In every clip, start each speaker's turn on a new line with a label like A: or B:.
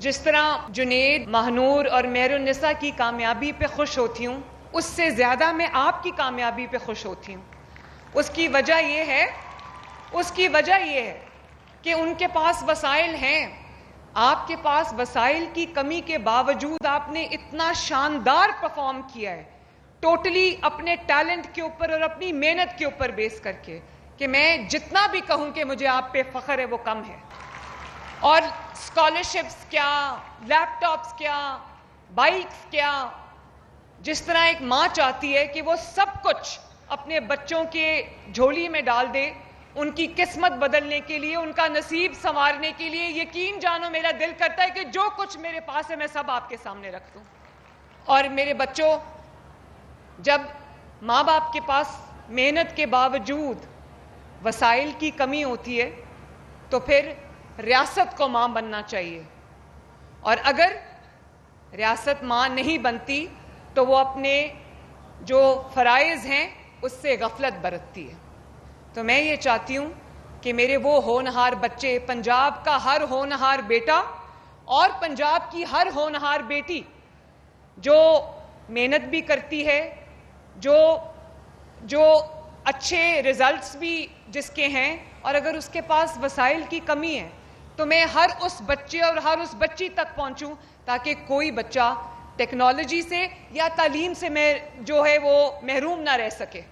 A: جس طرح جنید، مہنور اور مہر النساء کی کامیابی پہ خوش ہوتی ہوں، اس سے زیادہ میں آپ کی کامیابی پہ خوش ہوتی ہوں۔ اس کی وجہ یہ ہے کہ ان کے پاس وسائل ہیں، آپ کے پاس وسائل کی کمی کے باوجود آپ نے اتنا شاندار پرفارم کیا ہے، ٹوٹلی اپنے ٹیلنٹ کے اوپر اور اپنی محنت کے اوپر بیس کر کے، کہ میں جتنا بھی کہوں کہ مجھے آپ پہ فخر ہے وہ کم ہے۔ اور اسکالرشپس کیا، لیپ ٹاپس کیا، بائکس کیا، جس طرح ایک ماں چاہتی ہے کہ وہ سب کچھ اپنے بچوں کے جھولی میں ڈال دے، ان کی قسمت بدلنے کے لیے، ان کا نصیب سنوارنے کے لیے، یقین جانو میرا دل کرتا ہے کہ جو کچھ میرے پاس ہے میں سب آپ کے سامنے رکھ دوں۔ اور میرے بچوں، جب ماں باپ کے پاس محنت کے باوجود وسائل کی کمی ہوتی ہے تو پھر ریاست کو ماں بننا چاہیے، اور اگر ریاست ماں نہیں بنتی تو وہ اپنے جو فرائض ہیں اس سے غفلت برتتی ہے۔ تو میں یہ چاہتی ہوں کہ میرے وہ ہونہار بچے، پنجاب کا ہر ہونہار بیٹا اور پنجاب کی ہر ہونہار بیٹی جو محنت بھی کرتی ہے، جو اچھے رزلٹس بھی جس کے ہیں، اور اگر اس کے پاس وسائل کی کمی ہے تو میں ہر اس بچے اور ہر اس بچی تک پہنچوں تاکہ کوئی بچہ ٹیکنالوجی سے یا تعلیم سے جو ہے وہ محروم نہ رہ سکے۔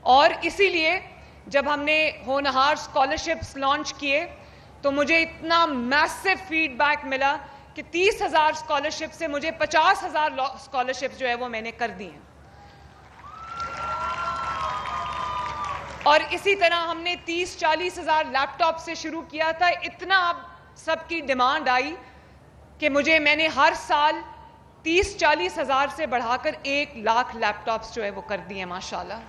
A: اور اسی لیے جب ہم نے ہونہار اسکالرشپس لانچ کیے تو مجھے اتنا میسو فیڈ بیک ملا کہ 30,000 اسکالرشپ سے مجھے 50,000 اسکالرشپس جو ہے وہ میں نے کر دی ہیں۔ اور اسی طرح ہم نے 30-40 ہزار لیپ ٹاپ سے شروع کیا تھا، اتنا اب سب کی ڈیمانڈ آئی کہ میں نے ہر سال 30-40 ہزار سے بڑھا کر 1 لاکھ لیپ ٹاپس جو ہے وہ کر دی ہیں ماشاءاللہ۔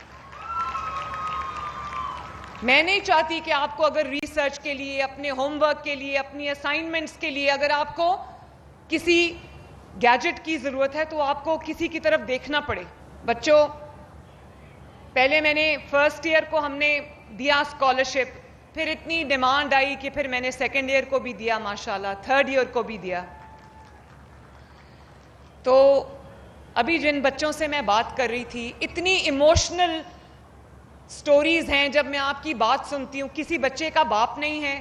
A: میں نہیں چاہتی کہ آپ کو اگر ریسرچ کے لیے، اپنے ہوم ورک کے لیے، اپنی اسائنمنٹس کے لیے اگر آپ کو کسی گیجٹ کی ضرورت ہے تو آپ کو کسی کی طرف دیکھنا پڑے۔ بچوں، پہلے میں نے فرسٹ ایئر کو ہم نے دیا اسکالرشپ، پھر اتنی ڈیمانڈ آئی کہ پھر میں نے سیکنڈ ایئر کو بھی دیا ماشاءاللہ، تھرڈ ایئر کو بھی دیا۔ تو ابھی جن بچوں سے میں بات کر رہی تھی، اتنی ایموشنل سٹوریز ہیں جب میں آپ کی بات سنتی ہوں۔ کسی بچے کا باپ نہیں ہے،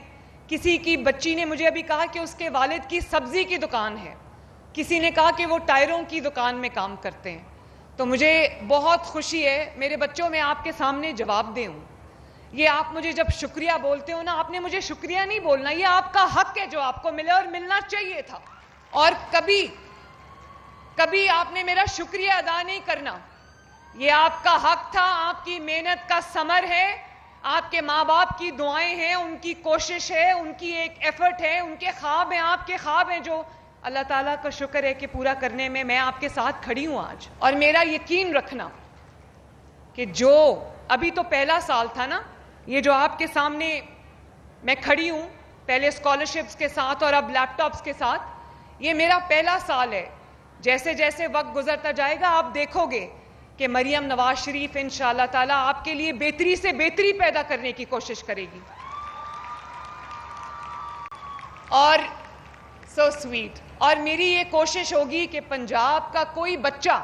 A: کسی کی بچی نے مجھے ابھی کہا کہ اس کے والد کی سبزی کی دکان ہے، کسی نے کہا کہ وہ ٹائروں کی دکان میں کام کرتے ہیں۔ تو مجھے بہت خوشی ہے میرے بچوں، میں آپ کے سامنے جواب دے ہوں۔ یہ آپ مجھے جب شکریہ بولتے ہو نا، آپ نے مجھے شکریہ نہیں بولنا، یہ آپ کا حق ہے جو آپ کو ملے اور ملنا چاہیے تھا، اور کبھی آپ نے میرا شکریہ ادا نہیں کرنا۔ یہ آپ کا حق تھا، آپ کی محنت کا ثمر ہے، آپ کے ماں باپ کی دعائیں ہیں، ان کی کوشش ہے، ان کی ایک ایفرٹ ہے، ان کے خواب ہیں، آپ کے خواب ہیں، جو اللہ تعالیٰ کا شکر ہے کہ پورا کرنے میں آپ کے ساتھ کھڑی ہوں آج۔ اور میرا یقین رکھنا کہ جو ابھی تو پہلا سال تھا نا، یہ جو آپ کے سامنے میں کھڑی ہوں، پہلے اسکالرشپس کے ساتھ اور اب لیپ ٹاپس کے ساتھ، یہ میرا پہلا سال ہے۔ جیسے جیسے وقت گزرتا جائے گا آپ دیکھو گے کہ مریم نواز شریف انشاءاللہ تعالیٰ آپ کے لیے بہتری سے بہتری پیدا کرنے کی کوشش کرے گی۔ اور سو سویٹ، اور میری یہ کوشش ہوگی کہ پنجاب کا کوئی بچہ،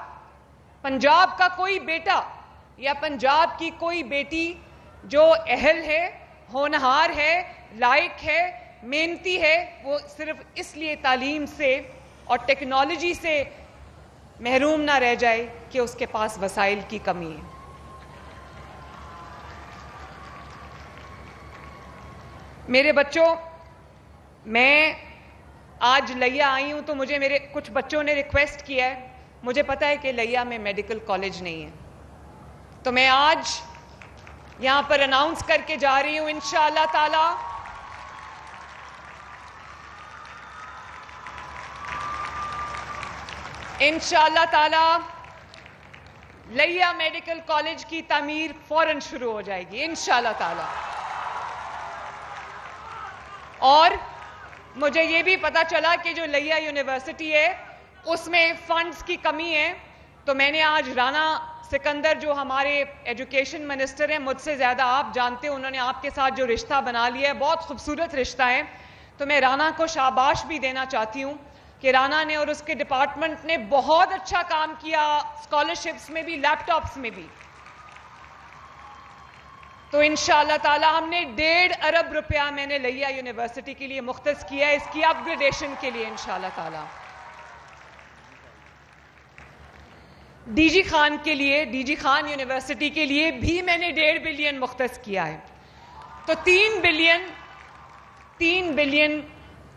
A: پنجاب کا کوئی بیٹا یا پنجاب کی کوئی بیٹی جو اہل ہے، ہونہار ہے، لائق ہے، محنتی ہے، وہ صرف اس لیے تعلیم سے اور ٹیکنالوجی سے محروم نہ رہ جائے کہ اس کے پاس وسائل کی کمی ہے۔ میرے بچوں، میں آج لیا آئی ہوں تو مجھے میرے کچھ بچوں نے ریکویسٹ کیا ہے، مجھے پتا ہے کہ لیا میں میڈیکل کالج نہیں ہے، تو میں آج یہاں پر اناؤنس کر کے جا رہی ہوں انشاءاللہ تعالی لیا میڈیکل کالج کی تعمیر فوراً شروع ہو جائے گی انشاءاللہ تعالی۔ اور مجھے یہ بھی پتا چلا کہ جو لیا یونیورسٹی ہے اس میں فنڈز کی کمی ہے، تو میں نے آج رانا سکندر جو ہمارے ایجوکیشن منسٹر ہیں، مجھ سے زیادہ آپ جانتے ہیں، انہوں نے آپ کے ساتھ جو رشتہ بنا لیا ہے، بہت خوبصورت رشتہ ہے، تو میں رانا کو شاباش بھی دینا چاہتی ہوں کہ رانا نے اور اس کے ڈپارٹمنٹ نے بہت اچھا کام کیا، اسکالرشپس میں بھی، لیپ ٹاپس میں بھی. تو انشاءاللہ تعالی ہم نے 1.5 ارب روپیہ میں نے لیا یونیورسٹی کے لیے مختص کیا ہے اس کی اپ گریڈیشن کے لیے انشاءاللہ تعالی. ڈی جی خان کے لیے، ڈی جی خان یونیورسٹی کے لیے بھی میں نے 1.5 بلین مختص کیا ہے. تو 3 بلین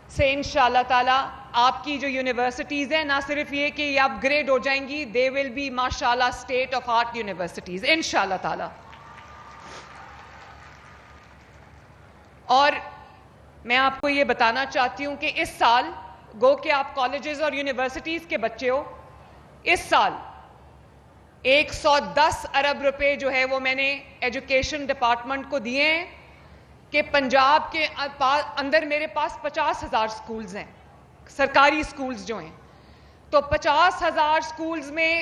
A: سے انشاءاللہ تعالی آپ کی جو یونیورسٹیز ہیں نہ صرف یہ کہ یہ اپ گریڈ ہو جائیں گی، دے ول بی ماشاءاللہ اسٹیٹ آف آرٹ یونیورسٹیز انشاءاللہ تعالی. اور میں آپ کو یہ بتانا چاہتی ہوں کہ اس سال گو کہ آپ کالجز اور یونیورسٹیز کے بچے ہو، اس سال 110 ارب روپے جو ہے وہ میں نے ایجوکیشن ڈپارٹمنٹ کو دیے ہیں کہ پنجاب کے اندر میرے پاس 50,000 سکولز ہیں، سرکاری سکولز جو ہیں. تو 50,000 سکولز میں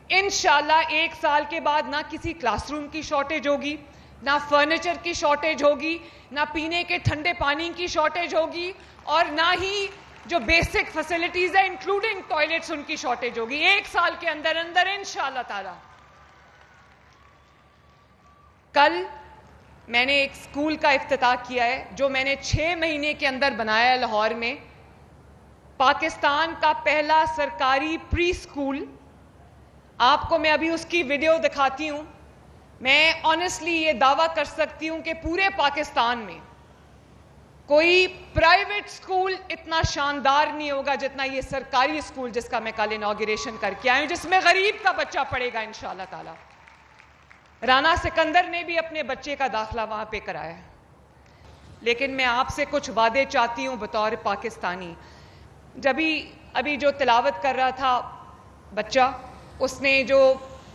A: انشاءاللہ 1 سال کے بعد نہ کسی کلاس روم کی شارٹیج ہوگی، نہ فرنیچر کی شارٹیج ہوگی، نہ پینے کے ٹھنڈے پانی کی شارٹیج ہوگی، اور نہ ہی جو بیسک فیسلٹیز ہیں انکلوڈنگ ٹوائلٹس ان کی شارٹیج ہوگی 1 سال کے اندر انشاءاللہ تعالی. کل میں نے ایک سکول کا افتتاح کیا ہے جو میں نے 6 مہینے کے اندر بنایا ہے لاہور میں، پاکستان کا پہلا سرکاری پری سکول. آپ کو میں ابھی اس کی ویڈیو دکھاتی ہوں. میں آنیسٹلی یہ دعویٰ کر سکتی ہوں کہ پورے پاکستان میں کوئی پرائیویٹ سکول اتنا شاندار نہیں ہوگا جتنا یہ سرکاری سکول جس کا میں کل انوگریشن کر کے آئی ہوں، جس میں غریب کا بچہ پڑھے گا انشاءاللہ تعالی. رانا سکندر نے بھی اپنے بچے کا داخلہ وہاں پہ کرایا ہے. لیکن میں آپ سے کچھ وعدے چاہتی ہوں بطور پاکستانی. ابھی جو تلاوت کر رہا تھا بچہ، اس نے جو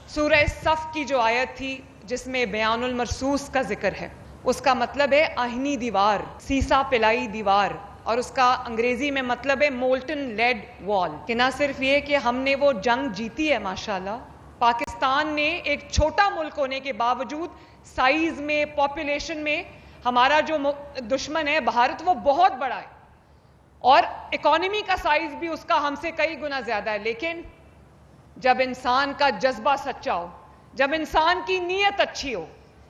A: سورہ صف کی جو آیت تھی جس میں بیان المرصوص کا ذکر ہے، اس کا مطلب ہے آہنی دیوار، سیسا پلائی دیوار، اور اس کا انگریزی میں مطلب ہے مولٹن لیڈ وال. کہ نہ صرف یہ کہ ہم نے وہ جنگ جیتی ہے ماشاءاللہ، پاکستان نے ایک چھوٹا ملک ہونے کے باوجود سائز میں، پاپولیشن میں ہمارا جو دشمن ہے بھارت وہ بہت بڑا ہے، اور اکانومی کا سائز بھی اس کا ہم سے کئی گنا زیادہ ہے. لیکن جب انسان کا جذبہ سچا ہو، جب انسان کی نیت اچھی ہو،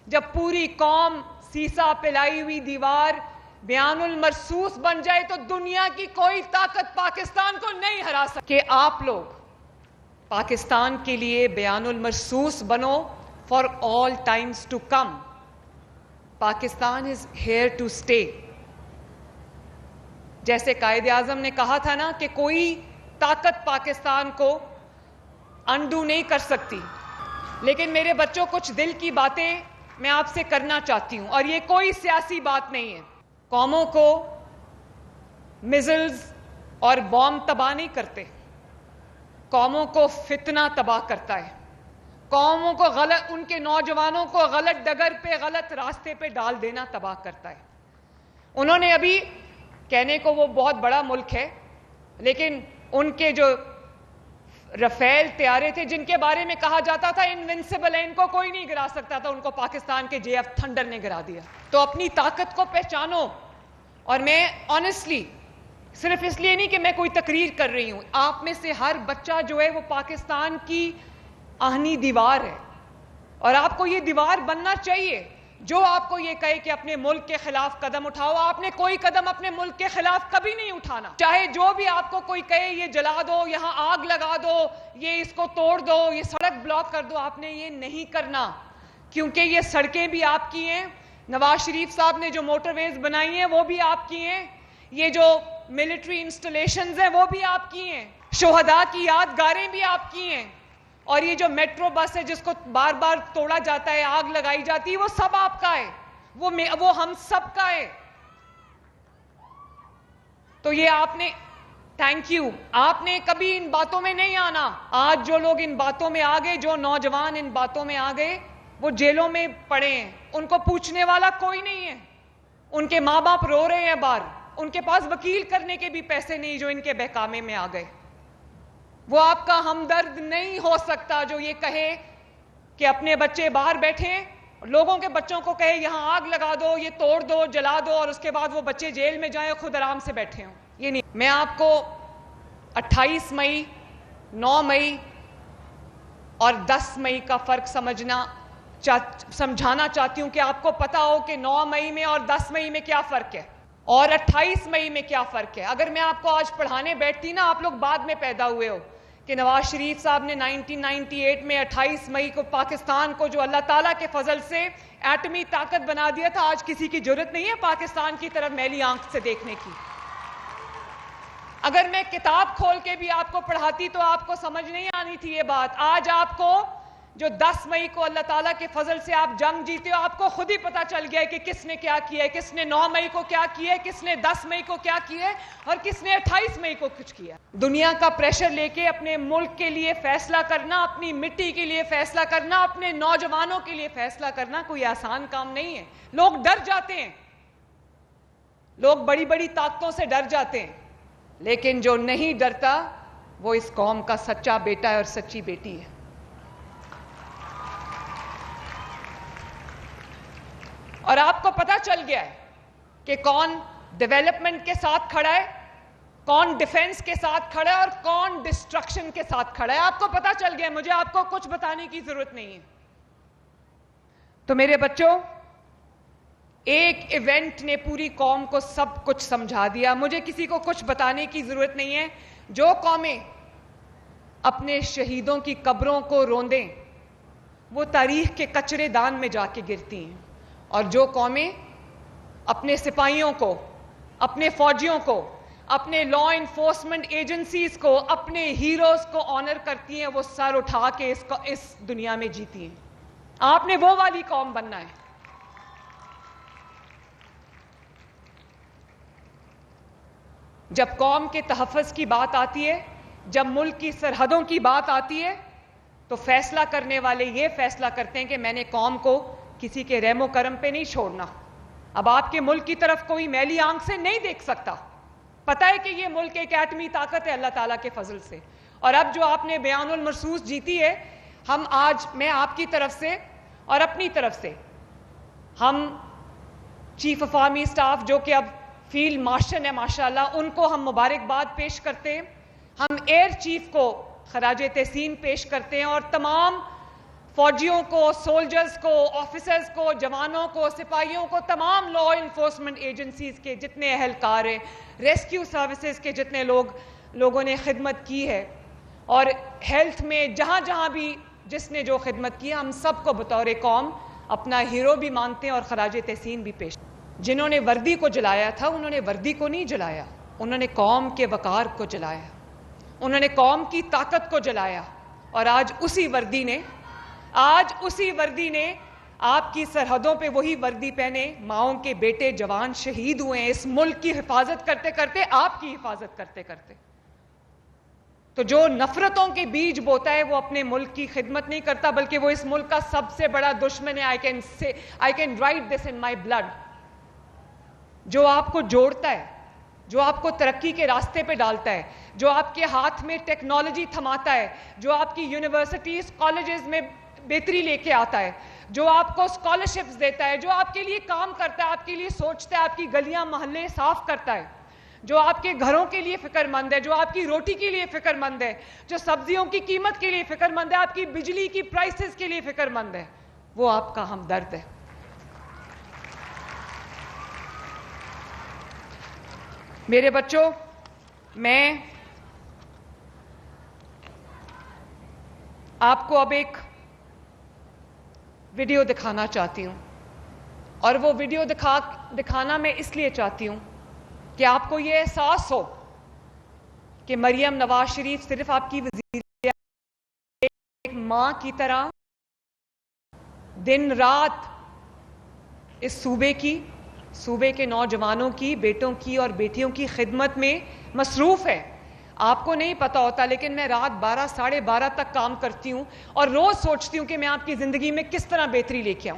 A: جب پوری قوم سیسا پلائی ہوئی دیوار، بیان المرصوص بن جائے، تو دنیا کی کوئی طاقت پاکستان کو نہیں ہرا سکتی. کہ آپ لوگ پاکستان کے لیے بیان المرصوص بنو for all times to come. Pakistan is here to stay. جیسے قائد اعظم نے کہا تھا نا کہ کوئی طاقت پاکستان کو انڈو نہیں کر سکتی. لیکن میرے بچوں، کچھ دل کی باتیں میں آپ سے کرنا چاہتی ہوں، اور یہ کوئی سیاسی بات نہیں ہے. قوموں کو میزلز اور بوم تباہ نہیں کرتے، قوموں کو فتنہ تباہ کرتا ہے. قوموں کو ان کے نوجوانوں کو غلط ڈگر پہ، غلط راستے پہ ڈال دینا تباہ کرتا ہے. انہوں نے ابھی کہنے کو وہ بہت بڑا ملک ہے، لیکن ان کے جو رفیل طیارے تھے جن کے بارے میں کہا جاتا تھا انوینسیبل ہے، ان کو کوئی نہیں گرا سکتا تھا، ان کو پاکستان کے جے ایف تھنڈر نے گرا دیا. تو اپنی طاقت کو پہچانو. اور میں آنیسٹلی صرف اس لیے نہیں کہ میں کوئی تقریر کر رہی ہوں، آپ میں سے ہر بچہ جو ہے وہ پاکستان کی آہنی دیوار ہے، اور آپ کو یہ دیوار بننا چاہیے. جو آپ کو یہ کہے کہ اپنے ملک کے خلاف قدم اٹھاؤ، آپ نے کوئی قدم اپنے ملک کے خلاف کبھی نہیں اٹھانا. چاہے جو بھی آپ کو کوئی کہے یہ جلا دو، یہاں آگ لگا دو، یہ اس کو توڑ دو، یہ سڑک بلاک کر دو، آپ نے یہ نہیں کرنا. کیونکہ یہ سڑکیں بھی آپ کی ہیں، نواز شریف صاحب نے جو موٹر ویز بنائی ہیں وہ بھی آپ کی ہیں، یہ جو ملٹری انسٹالیشنز ہیں وہ بھی آپ کی ہیں، شہداء کی یادگاریں بھی آپ کی ہیں، اور یہ جو میٹرو بس ہے جس کو بار بار توڑا جاتا ہے، آگ لگائی جاتی ہے، وہ سب آپ کا ہے، وہ ہم سب کا ہے. تو یہ آپ نے، تھینک یو، آپ نے کبھی ان باتوں میں نہیں آنا. آج جو لوگ ان باتوں میں آ گئے، جو نوجوان ان باتوں میں آ گئے، وہ جیلوں میں پڑے ہیں، ان کو پوچھنے والا کوئی نہیں ہے، ان کے ماں باپ رو رہے ہیں باہر، ان کے پاس وکیل کرنے کے بھی پیسے نہیں جو ان کے بہکامے میں آ گئے. وہ آپ کا ہمدرد نہیں ہو سکتا جو یہ کہے کہ اپنے بچے باہر بیٹھے لوگوں کے بچوں کو کہے یہاں آگ لگا دو، یہ توڑ دو، جلا دو، اور اس کے بعد وہ بچے جیل میں جائیں، خود آرام سے بیٹھے ہوں. یہ نہیں. میں آپ کو 28 مئی، 9 مئی اور 10 مئی کا فرق سمجھانا چاہتی ہوں کہ آپ کو پتا ہو کہ 9 مئی میں اور 10 مئی میں کیا فرق ہے اور 28 مئی میں کیا فرق ہے. اگر میں آپ کو آج پڑھانے بیٹھتی نا، آپ لوگ بعد میں پیدا ہوئے ہو، کہ نواز شریف صاحب نے 1998 میں 28 مئی کو پاکستان کو جو اللہ تعالیٰ کے فضل سے ایٹمی طاقت بنا دیا تھا، آج کسی کی جرت نہیں ہے پاکستان کی طرف میلی آنکھ سے دیکھنے کی. اگر میں کتاب کھول کے بھی آپ کو پڑھاتی تو آپ کو سمجھ نہیں آنی تھی یہ بات. آج آپ کو جو 10 مئی کو اللہ تعالیٰ کے فضل سے آپ جنگ جیتے ہو، آپ کو خود ہی پتا چل گیا ہے کہ کس نے کیا کیا ہے، کس نے 9 مئی کو کیا کیا ہے، کس نے 10 مئی کو کیا کیا ہے اور کس نے 28 مئی کو کچھ کیا. دنیا کا پریشر لے کے اپنے ملک کے لیے فیصلہ کرنا، اپنی مٹی کے لیے فیصلہ کرنا، اپنے نوجوانوں کے لیے فیصلہ کرنا کوئی آسان کام نہیں ہے. لوگ ڈر جاتے ہیں، لوگ بڑی بڑی طاقتوں سے ڈر جاتے ہیں، لیکن جو نہیں ڈرتا وہ اس قوم کا سچا بیٹا ہے اور سچی بیٹی ہے. اور آپ کو پتا چل گیا ہے کہ کون ڈیولپمنٹ کے ساتھ کھڑا ہے، کون ڈیفنس کے ساتھ کھڑا ہے اور کون ڈسٹرکشن کے ساتھ کھڑا ہے. آپ کو پتا چل گیا ہے، مجھے آپ کو کچھ بتانے کی ضرورت نہیں ہے. تو میرے بچوں، ایک ایونٹ نے پوری قوم کو سب کچھ سمجھا دیا. مجھے کسی کو کچھ بتانے کی ضرورت نہیں ہے. جو قومیں اپنے شہیدوں کی قبروں کو روندیں وہ تاریخ کے کچرے دان میں جا کے گرتی ہیں، اور جو قومیں اپنے سپاہیوں کو، اپنے فوجیوں کو، اپنے لا انفورسمنٹ ایجنسیز کو، اپنے ہیروز کو آنر کرتی ہیں، وہ سر اٹھا کے اس دنیا میں جیتی ہیں. آپ نے وہ والی قوم بننا ہے. جب قوم کے تحفظ کی بات آتی ہے، جب ملک کی سرحدوں کی بات آتی ہے، تو فیصلہ کرنے والے یہ فیصلہ کرتے ہیں کہ میں نے قوم کو کسی کے رحم و کرم پہ نہیں چھوڑنا. اب آپ کے ملک کی طرف کوئی میلی آنکھ سے نہیں دیکھ سکتا. پتہ ہے کہ یہ ملک ایک ایٹمی طاقت ہے اللہ تعالیٰ کے فضل سے. اور اب جو آپ نے بیان المرصوص جیتی ہے، میں آپ کی طرف سے اور اپنی طرف سے، ہم چیف آف آرمی اسٹاف جو کہ اب فیلڈ مارشل ہے ماشاءاللہ، ان کو ہم مبارکباد پیش کرتے ہیں. ہم ایئر چیف کو خراج تحسین پیش کرتے ہیں، اور تمام فوجیوں کو، سولجرز کو، آفیسرز کو، جوانوں کو، سپاہیوں کو، تمام لا انفورسمنٹ ایجنسیز کے جتنے اہلکار ہیں، ریسکیو سروسز کے جتنے لوگوں نے خدمت کی ہے، اور ہیلتھ میں جہاں جہاں بھی جس نے جو خدمت کی، ہم سب کو بطور قوم اپنا ہیرو بھی مانتے ہیں اور خراج تحسین بھی پیش. جنہوں نے وردی کو جلایا تھا، انہوں نے وردی کو نہیں جلایا، انہوں نے قوم کے وقار کو جلایا، انہوں نے قوم کی طاقت کو جلایا. اور آج اسی وردی نے آپ کی سرحدوں پہ وہی وردی پہنے ماؤں کے بیٹے جوان شہید ہوئے ہیں، اس ملک کی حفاظت کرتے کرتے، آپ کی حفاظت کرتے کرتے. تو جو نفرتوں کے بیج بوتا ہے وہ اپنے ملک کی خدمت نہیں کرتا، بلکہ وہ اس ملک کا سب سے بڑا دشمن ہے. I can write this in my blood. جو آپ کو جوڑتا ہے، جو آپ کو ترقی کے راستے پہ ڈالتا ہے، جو آپ کے ہاتھ میں ٹیکنالوجی تھماتا ہے، جو آپ کی یونیورسٹیز، کالجز میں بہتری لے کے آتا ہے، جو آپ کو اسکالرشپس دیتا ہے، جو آپ کے لیے کام کرتا ہے، آپ کے لیے سوچتا ہے، آپ کی گلیاں محلے صاف کرتا ہے، جو آپ کے گھروں کے لیے فکر مند ہے، جو آپ کی روٹی کے لیے فکر مند ہے، جو سبزیوں کی قیمت کے لیے فکر مند ہے، آپ کی بجلی کی پرائسز کے لیے فکر مند ہے، وہ آپ کا ہمدرد ہے. میرے بچوں، میں آپ کو اب ایک ویڈیو دکھانا چاہتی ہوں، اور وہ ویڈیو دکھانا میں اس لیے چاہتی ہوں کہ آپ کو یہ احساس ہو کہ مریم نواز شریف صرف آپ کی وزیر، ایک ماں کی طرح دن رات اس صوبے کے نوجوانوں کی، بیٹوں کی اور بیٹیوں کی خدمت میں مصروف ہے. آپ کو نہیں پتا ہوتا، لیکن میں رات 12 ساڑھے 12 تک کام کرتی ہوں اور روز سوچتی ہوں کہ میں آپ کی زندگی میں کس طرح بہتری لے کے آؤں.